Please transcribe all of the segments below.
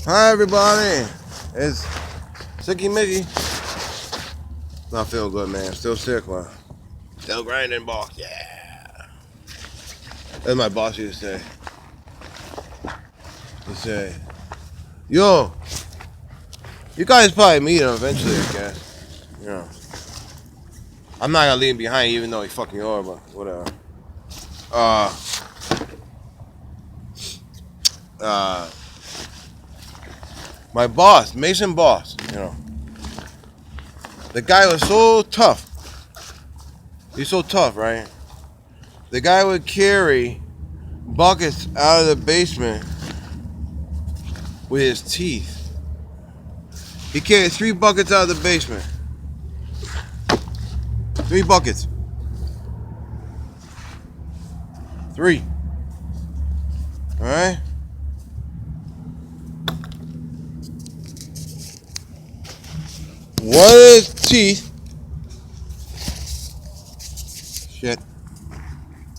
Hi everybody, it's Sicky Mickey. Not feel good, man. Still sick, man. Still grinding, boss. Yeah. As my boss used to say. He said, "Yo, you guys probably meet him eventually, I guess. You know, I'm not gonna leave him behind, even though he fucking over, but whatever." Uh, uh, my boss, Mason Boss. The guy was so tough. He's so tough, right? The guy would carry buckets out of the basement with his teeth. He carried 3 buckets out of the basement. 3 buckets. 3. Alright? One of his teeth. Shit.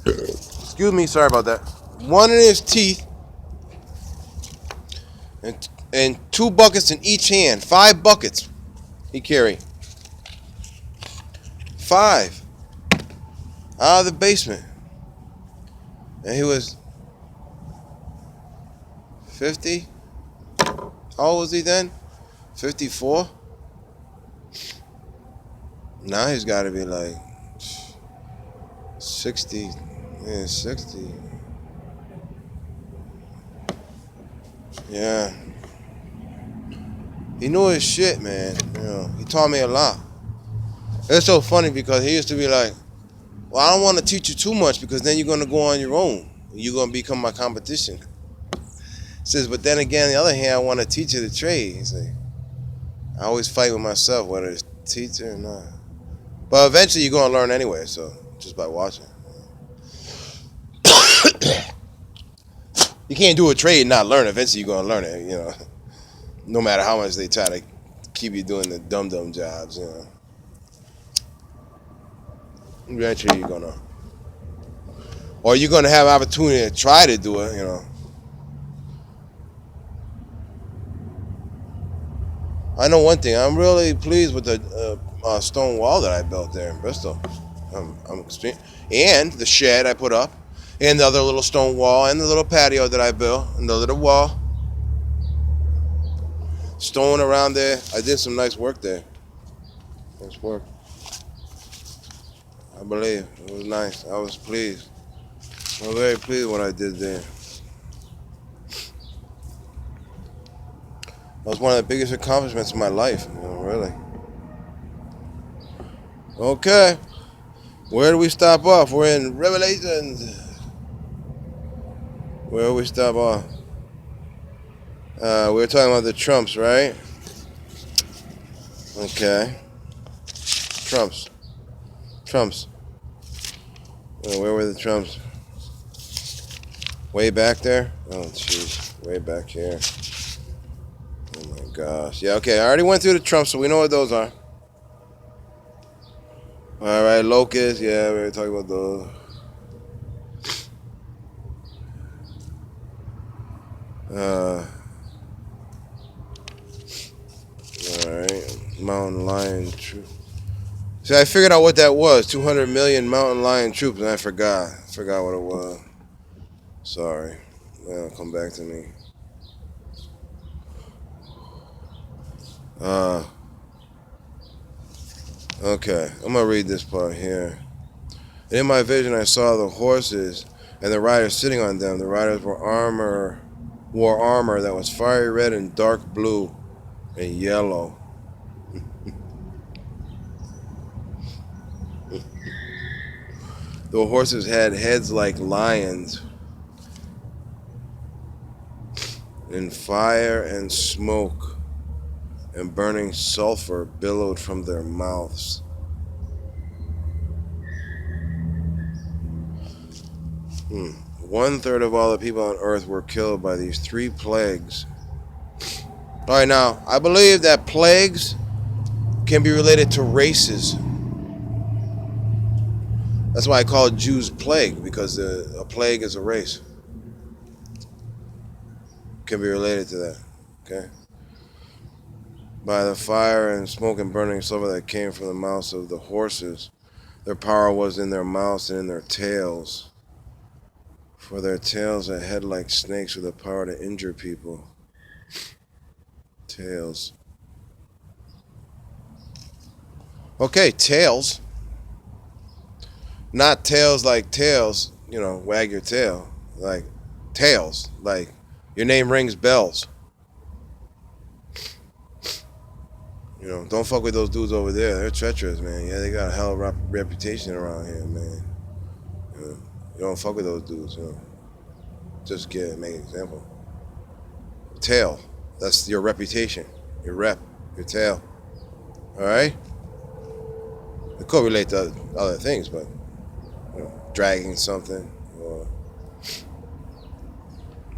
Excuse me, sorry about that. One in his teeth. And 2 buckets in each hand. 5 buckets he carried. 5. Out of the basement. And he was 50. How old was he then? 54? Now he's got to be like 60. Yeah, 60. Yeah. He knew his shit, man. He taught me a lot. It's so funny because he used to be like, well, I don't want to teach you too much because then you're going to go on your own. You're going to become my competition. He says, but then again, on the other hand, I want to teach you the trade. He's like, I always fight with myself, whether it's teacher or not. But eventually you're going to learn anyway, so just by watching. You can't do a trade and not learn. Eventually you're going to learn it, no matter how much they try to keep you doing the dumb jobs, Eventually you're going to. Or you're going to have opportunity to try to do it, I know one thing. I'm really pleased with the stone wall that I built there in Bristol. I'm extreme, and the shed I put up, and the other little stone wall, and the little patio that I built, and the little wall, stone around there. I did some nice work there. Nice work. I believe it was nice. I was pleased. I was very pleased with what I did there. That was one of the biggest accomplishments of my life, really. Okay, where do we stop off? We're in Revelation. Where do we stop off? We were talking about the Trumps, right? Okay. Trumps. Where were the Trumps? Way back there? Oh, jeez. Way back here. Oh, my gosh. Yeah, okay. I already went through the Trumps, so we know what those are. All right, locusts. Yeah, we were talking about those. All right. Mountain lion troop. See, I figured out what that was. 200 million mountain lion troops, and I forgot. What it was. Sorry. That'll come back to me. Okay, I'm gonna read this part here. And in my vision, I saw the horses and the riders sitting on them. The riders wore armor that was fiery red and dark blue and yellow. The horses had heads like lions, and fire and smoke and burning sulfur billowed from their mouths. 1/3 of all the people on earth were killed by these 3 plagues. All right, now, I believe that plagues can be related to races. That's why I call Jews plague, because a plague is a race. Can be related to that. Okay. By the fire and smoke and burning sulfur that came from the mouths of the horses, their power was in their mouths and in their tails. For their tails that had like snakes with the power to injure people. Tails. Okay, tails. Not tails like tails, wag your tail. Like tails. Like your name rings bells. Don't fuck with those dudes over there. They're treacherous, man. Yeah, they got a hell of a reputation around here, man. You don't fuck with those dudes, Just make an example. Tail. That's your reputation. Your rep. Your tail. Alright? It could relate to other things, but dragging something, or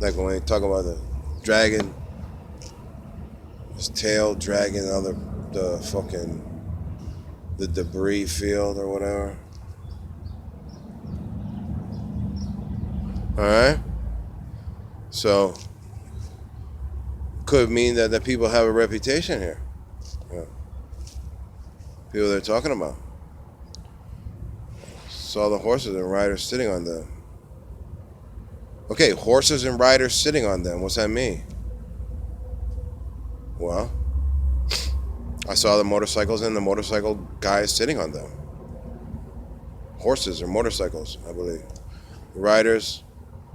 like when they talk about the dragon, his tail dragging the debris field or whatever. All right. So could mean that the people have a reputation here. People they're talking about. Saw the horses and riders sitting on them. Okay, horses and riders sitting on them. What's that mean? Well, I saw the motorcycles and the motorcycle guys sitting on them. Horses or motorcycles, I believe. The riders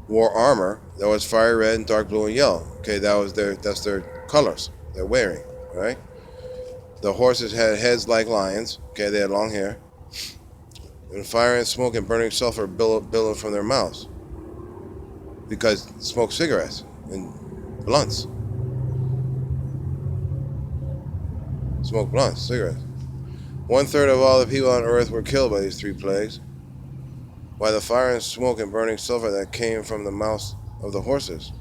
wore armor that was fiery red and dark blue and yellow. Okay, that's their colors they're wearing, right? The horses had heads like lions. Okay, they had long hair. And fire and smoke and burning sulfur billowed from their mouths. Because smoked cigarettes and blunts. Smoked blunts, cigarettes. 1/3 of all the people on earth were killed by these three plagues. By the fire and smoke and burning sulfur that came from the mouths of the horses.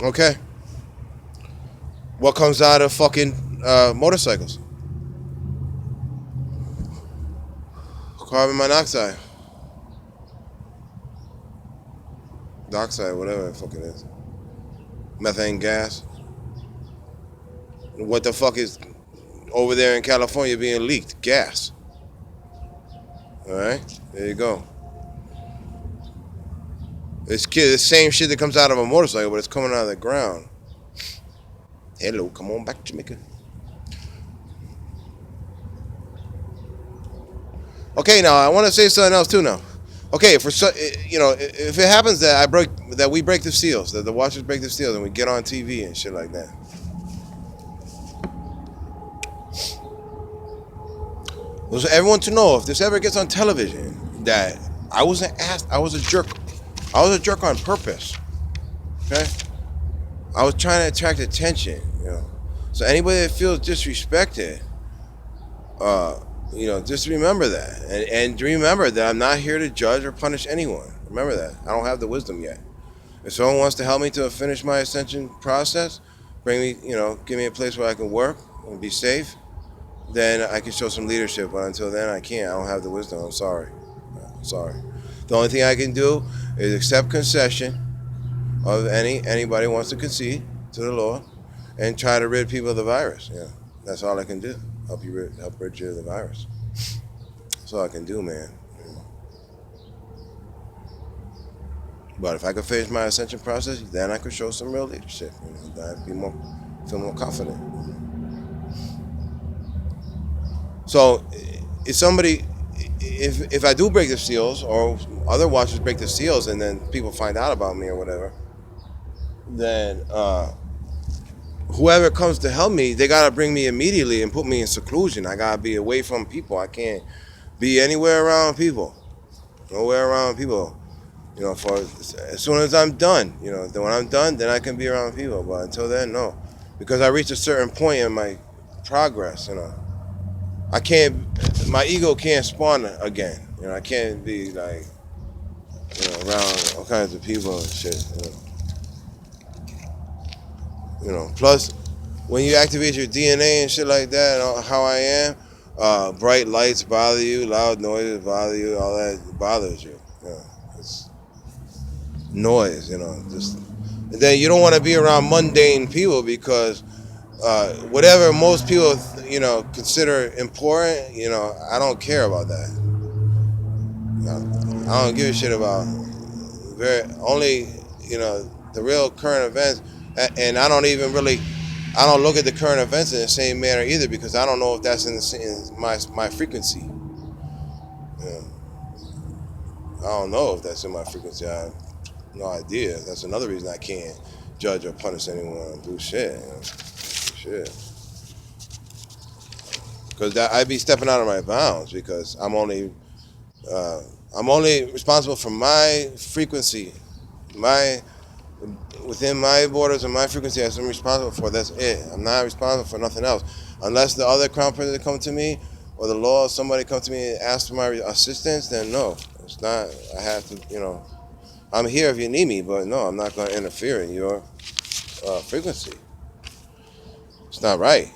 Okay. What comes out of fucking motorcycles? Carbon monoxide. Dioxide, whatever the fuck it is. Methane gas. What the fuck is over there in California being leaked? Gas. Alright? There you go. It's the same shit that comes out of a motorcycle, but it's coming out of the ground. Hello, come on back, Jamaica. Okay, now I want to say something else too. Now, okay, if it happens that we break the seals, that the watchers break the seals, and we get on TV and shit like that, so everyone to know if this ever gets on television that I wasn't asked, I was a jerk. I was a jerk on purpose. Okay, I was trying to attract attention. So anybody that feels disrespected, just remember that, and remember that I'm not here to judge or punish anyone. Remember that. I don't have the wisdom yet. If someone wants to help me to finish my ascension process, bring me, give me a place where I can work and be safe, then I can show some leadership. But until then, I can't. I don't have the wisdom. I'm sorry. The only thing I can do is accept concession of anybody who wants to concede to the law and try to rid people of the virus. Yeah, that's all I can do. Help rid you of the virus. That's all I can do, man. But if I could finish my ascension process, then I could show some real leadership. I'd feel more confident. So, if I do break the seals, or other watchers break the seals, and then people find out about me or whatever, then whoever comes to help me, they gotta bring me immediately and put me in seclusion. I gotta be away from people. I can't be anywhere around people. Nowhere around people. For as soon as I'm done, then when I'm done, then I can be around people. But until then, no, because I reached a certain point in my progress. I can't. My ego can't spawn again. I can't be like, around all kinds of people and shit. Plus, when you activate your DNA and shit like that, and how I am, Bright lights bother you, loud noises bother you, all that bothers you. Yeah, it's noise, just. And then you don't want to be around mundane people because whatever most people, consider important, I don't care about that. I don't give a shit about only, the real current events, and I don't even really, I don't look at the current events in the same manner either because I don't know if that's in the same, my frequency. Yeah. I don't know if that's in my frequency. I have no idea. That's another reason I can't judge or punish anyone and do shit. Shit. Because I'd be stepping out of my bounds because uh, I'm only responsible for my frequency, my within my borders and my frequency. That's I'm responsible for. That's it. I'm not responsible for nothing else, unless the other crown prince come to me or the law, somebody come to me and ask for my assistance. Then no, it's not. I have to. I'm here if you need me, but no, I'm not going to interfere in your frequency. It's not right.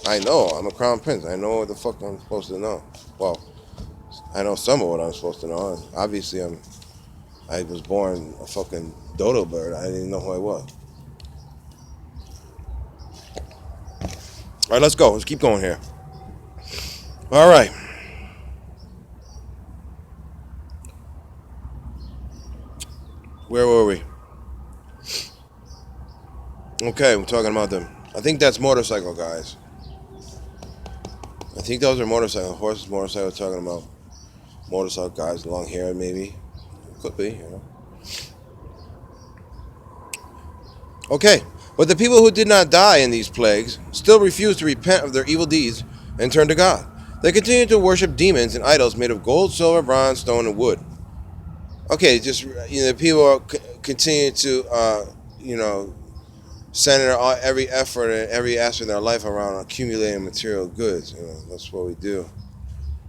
I know. I'm a crown prince. I know what the fuck I'm supposed to know. Well, I know some of what I'm supposed to know. Obviously, I was born a fucking dodo bird. I didn't even know who I was. All right, let's go. Let's keep going here. All right. Where were we? Okay, we're talking about them. I think that's motorcycle guys. I think those are motorcycle horses. Motorcycle talking about motorcycle guys, long hair maybe. Could be. Okay, but the people who did not die in these plagues still refused to repent of their evil deeds and turn to God. They continued to worship demons and idols made of gold, silver, bronze, stone, and wood. Okay, just people continue to center every effort and every aspect of their life around accumulating material goods. That's what we do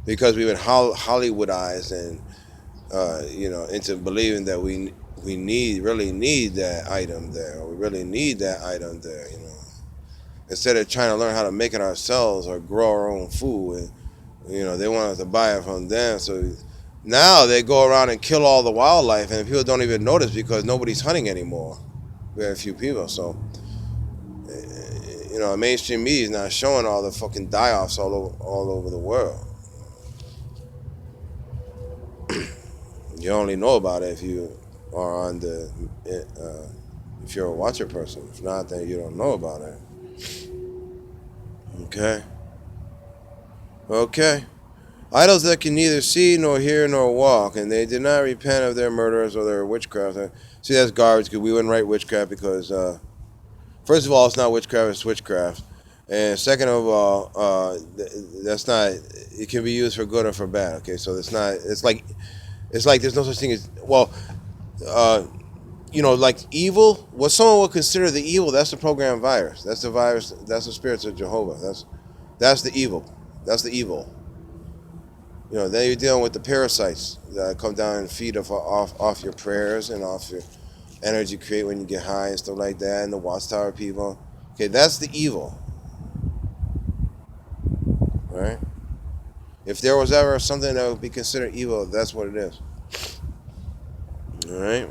because we've been Hollywoodized and into believing that we really need that item there, or we really need that item there. Instead of trying to learn how to make it ourselves or grow our own food, and they want us to buy it from them. So now they go around and kill all the wildlife, and people don't even notice because nobody's hunting anymore. Very few people. So mainstream media is not showing all the fucking die-offs all over the world. You only know about it if you are on if you're a watcher person. If not, then you don't know about it. Okay. Idols that can neither see nor hear nor walk, and they did not repent of their murders or their witchcraft. See, that's garbage because we wouldn't write witchcraft because, first of all, it's not witchcraft, it's witchcraft. And second of all, that's not, it can be used for good or for bad, okay? So it's like there's no such thing as, like evil, what someone would consider the evil, that's the programmed virus. That's the virus, that's the spirits of Jehovah. That's the evil. That's the evil. Then you're dealing with the parasites that come down and feed off your prayers and off your energy you create when you get high and stuff like that, and the watchtower people. Okay, that's the evil. Right? If there was ever something that would be considered evil, that's what it is. All right?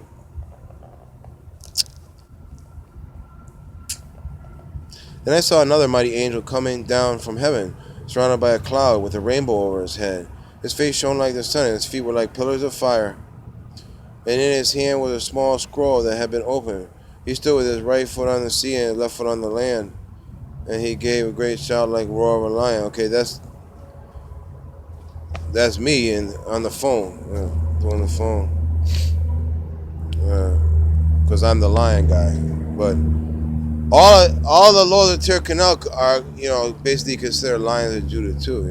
Then I saw another mighty angel coming down from heaven, surrounded by a cloud with a rainbow over his head. His face shone like the sun, and his feet were like pillars of fire. And in his hand was a small scroll that had been opened. He stood with his right foot on the sea and his left foot on the land. And he gave a great shout like the roar of a lion. Okay, that's me on the phone. Doing the phone. Because I'm the lion guy. But all the lords of Tirkanel are, basically considered lions of Judah too,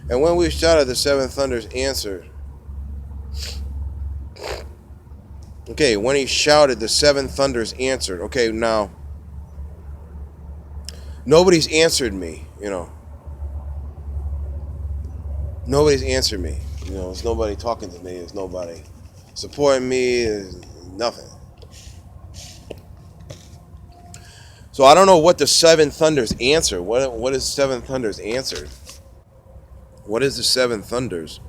And when we shouted, the seven thunders answered. Okay, when he shouted, the seven thunders answered. Okay, now, nobody's answered me, Nobody's answered me. There's nobody talking to me. There's nobody supporting me. There's nothing. So I don't know what the seven thunders answered. What is seven thunders answered? What is the seven thunders?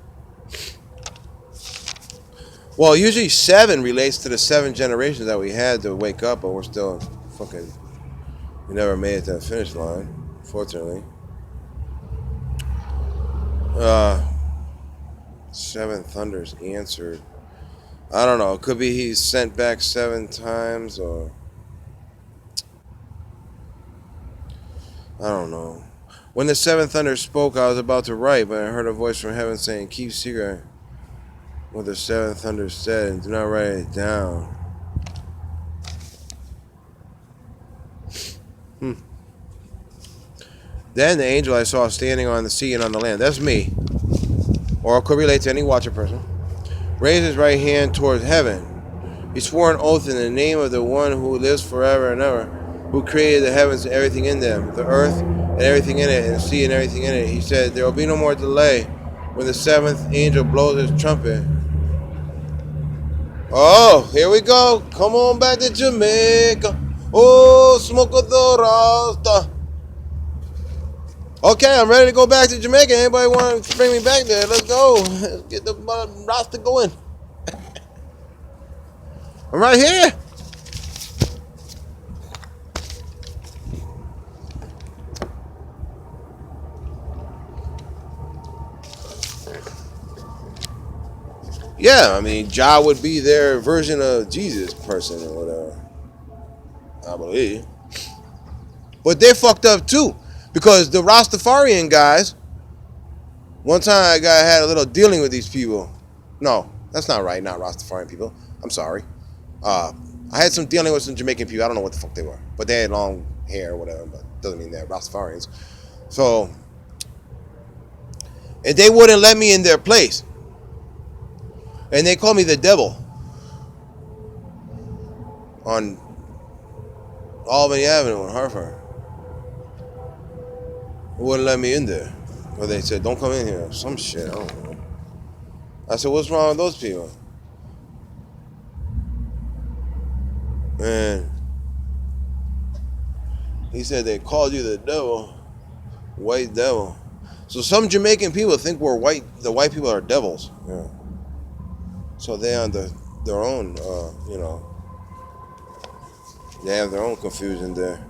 Well, usually seven relates to the seven generations that we had to wake up, but we're still fucking. We never made it to the finish line, fortunately. Seven thunders answered. I don't know. It could be he's sent back 7 times, or I don't know. When the seven thunders spoke, I was about to write, but I heard a voice from heaven saying, "Keep secret what the seven thunders said, and do not write it down." Then the angel I saw standing on the sea and on the land, that's me, or it could relate to any watcher person, raised his right hand towards heaven. He swore an oath in the name of the one who lives forever and ever, who created the heavens and everything in them, the earth and everything in it, and the sea and everything in it. He said, "There will be no more delay when the seventh angel blows his trumpet." Oh, here we go. Come on back to Jamaica. Oh, smoke of the Rasta. Okay, I'm ready to go back to Jamaica. Anybody want to bring me back there? Let's go. Let's get the Rasta going. I'm right here. Yeah, I mean, Jah would be their version of Jesus person or whatever, I believe. But they're fucked up too, because the Rastafarian guys. One time I had a little dealing with these people. No, that's not right. Not Rastafarian people. I'm sorry. I had some dealing with some Jamaican people. I don't know what the fuck they were, but they had long hair or whatever. But doesn't mean they're Rastafarians. So, and they wouldn't let me in their place, and they called me the devil on Albany Avenue in Hartford. They wouldn't let me in there. Or they said, "Don't come in here." Some shit. I don't know. I said, "What's wrong with those people?" And he said they called you the devil, white devil. So some Jamaican people think we're white. The white people are devils. Yeah. So they on their own, they have their own confusion there.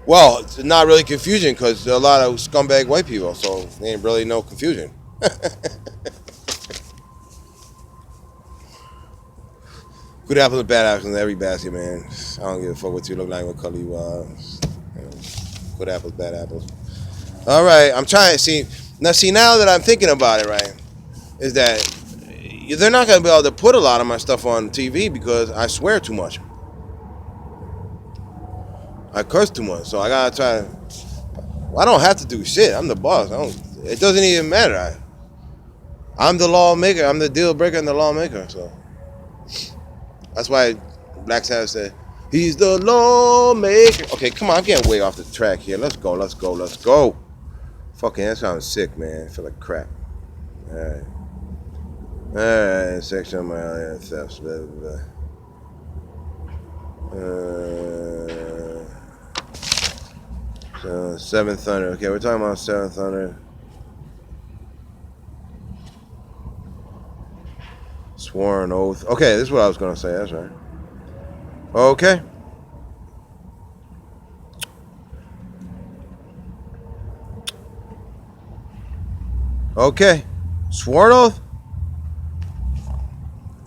Well, it's not really confusion because there are a lot of scumbag white people, so there ain't really no confusion. Good apples and bad apples in every basket, man. I don't give a fuck what you look like, what color you are. Good apples, bad apples. All right, I'm trying to see. Now that I'm thinking about it, right, is that they're not going to be able to put a lot of my stuff on TV because I swear too much. I curse too much, so I gotta try to. Well, I don't have to do shit. I'm the boss. It doesn't even matter. I'm the lawmaker. I'm the deal breaker and the lawmaker. So that's why Black Sabbath said he's the lawmaker. Okay, come on. I'm getting way off the track here. Let's go. Let's go. Let's go. Fucking, that sounds sick, man. I feel like crap. All right. All right. Section of my thefts. Blah, blah, blah. So, Seventh Thunder. Okay, we're talking about Seventh Thunder. Sworn oath. Okay, this is what I was going to say. That's right. Okay. Okay. Sworn oath.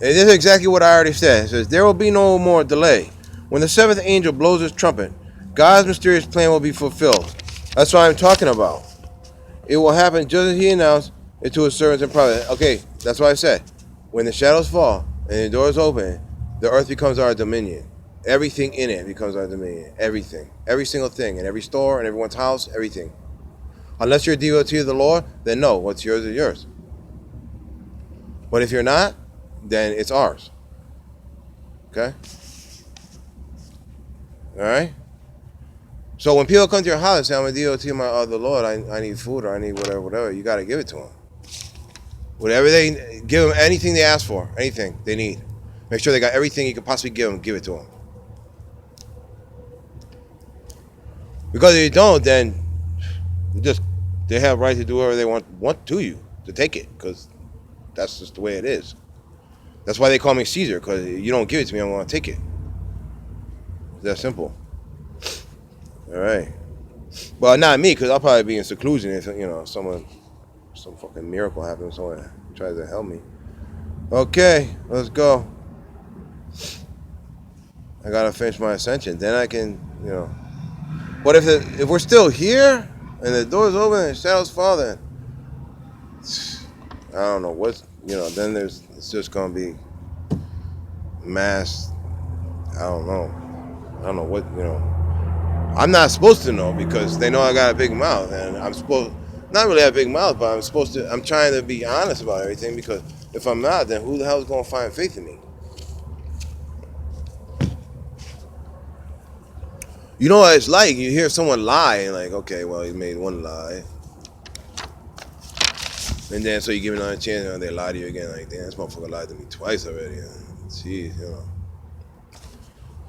And this is exactly what I already said. It says, there will be no more delay. When the seventh angel blows his trumpet, God's mysterious plan will be fulfilled. That's what I'm talking about. It will happen just as he announced it to his servants in prophet. Okay, that's what I said. When the shadows fall and the doors open, the earth becomes our dominion. Everything in it becomes our dominion. Everything. Every single thing. In every store, in everyone's house, everything. Unless you're a devotee of the Lord, then no, what's yours is yours. But if you're not, then it's ours. Okay? Alright? So when people come to your house and say, I'm a devotee of the Lord, I need food or I need whatever, you got to give it to them. Whatever they, give them anything they ask for, anything they need. Make sure they got everything you could possibly give it to them. Because if you don't, then they're they have right to do whatever they want to you, to take it, because that's just the way it is. That's why they call me Caesar, because you don't give it to me, I'm going to take it. It's that simple. All right. Well, not me, because I'll probably be in seclusion if, some fucking miracle happens, someone tries to help me. Okay, let's go. I got to finish my ascension. Then I can, But if we're still here, and the door's open and shadows fall, then I don't know what's, then it's just going to be mass. I don't know what, I'm not supposed to know because they know I got a big mouth, and I'm supposed not really have a big mouth, but I'm trying to be honest about everything, because if I'm not, then who the hell is going to find faith in me? You know what it's like? You hear someone lie, and like, okay, well, he made one lie. And then so you give it another chance, and they lie to you again, like, damn, this motherfucker lied to me twice already. Jeez,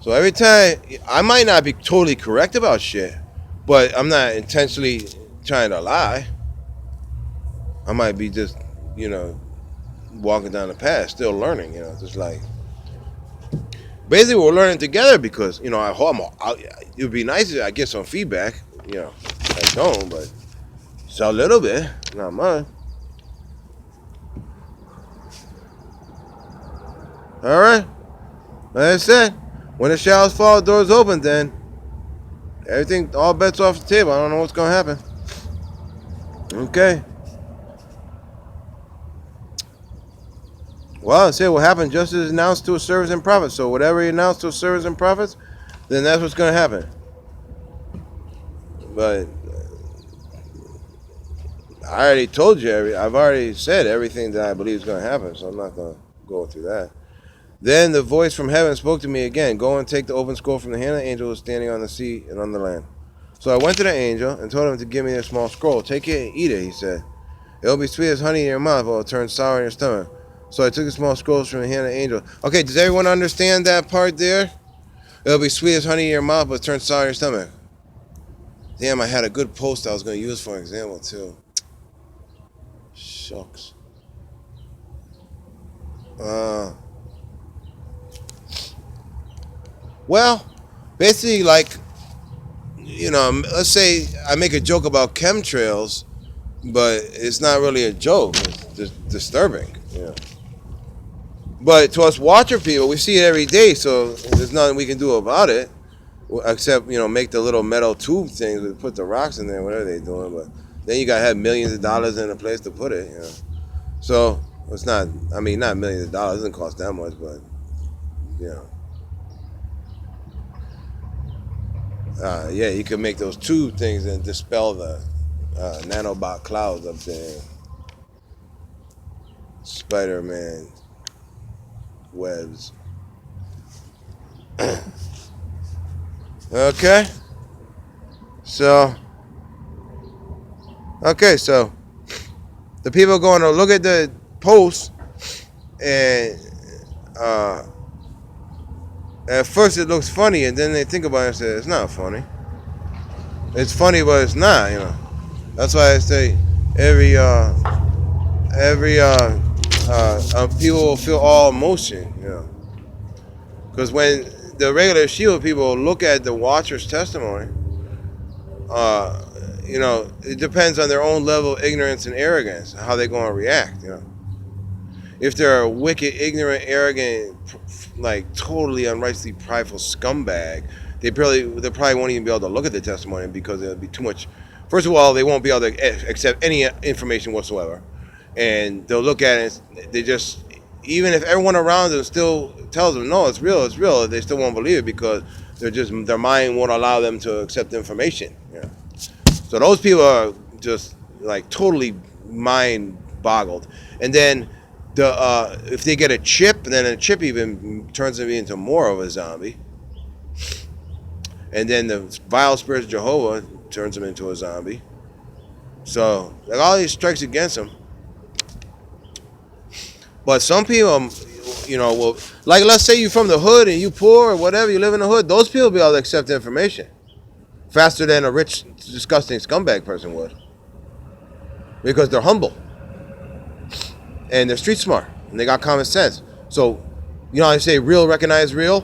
So every time, I might not be totally correct about shit, but I'm not intentionally trying to lie. I might be just, walking down the path, still learning, just like. Basically, we're learning together because, it would be nice if I get some feedback, I don't, but it's a little bit, not much. All right, like I said, when the shadows fall, the doors open, then everything, all bets off the table. I don't know what's going to happen. Okay. Well, I say what happened just as announced to a servants and prophets. So whatever he announced to a servants and prophets, then that's what's going to happen. But I already told you, I've already said everything that I believe is going to happen, so I'm not going to go through that. Then the voice from heaven spoke to me again, go and take the open scroll from the hand of the angel who was standing on the sea and on the land. So I went to the angel and told him to give me a small scroll. Take it and eat it, he said. It'll be sweet as honey in your mouth, but it'll turn sour in your stomach. So I took the small scrolls from the hand of the angel. Okay, does everyone understand that part there? It'll be sweet as honey in your mouth, but turn sour in your stomach. Damn, I had a good post I was going to use for an example, too. Shucks. Well, basically, like, let's say I make a joke about chemtrails, but it's not really a joke. It's disturbing, But to us watcher people, we see it every day, so there's nothing we can do about it, except, make the little metal tube things, put the rocks in there, whatever they're doing. But then you got to have millions of dollars in a place to put it, So it's not, not millions of dollars, it doesn't cost that much, but, yeah, you can make those tube things and dispel the nanobot clouds up there. Spider-Man webs. Okay. So the people are going to look at the post, and at first it looks funny, and then they think about it and say, it's not funny. It's funny, but it's not, That's why I say every people will feel all emotion, Because when the regular shield people look at the watcher's testimony, it depends on their own level of ignorance and arrogance, how they're going to react, If they're a wicked, ignorant, arrogant, like totally unrighteously prideful scumbag, they probably won't even be able to look at the testimony because it'll be too much. First of all, they won't be able to accept any information whatsoever. And they'll look at it, they just, even if everyone around them still tells them, no, it's real, they still won't believe it because their mind won't allow them to accept information. So those people are just like totally mind boggled. And then if they get a chip, then a chip even turns them into more of a zombie. And then the vile spirits of Jehovah turns them into a zombie. So like all these strikes against them. But some people, will, like, let's say you're from the hood and you poor or whatever, you live in the hood, those people will be able to accept information faster than a rich, disgusting scumbag person would. because they're humble and they're street smart and they got common sense. So, you know how I say real recognize real?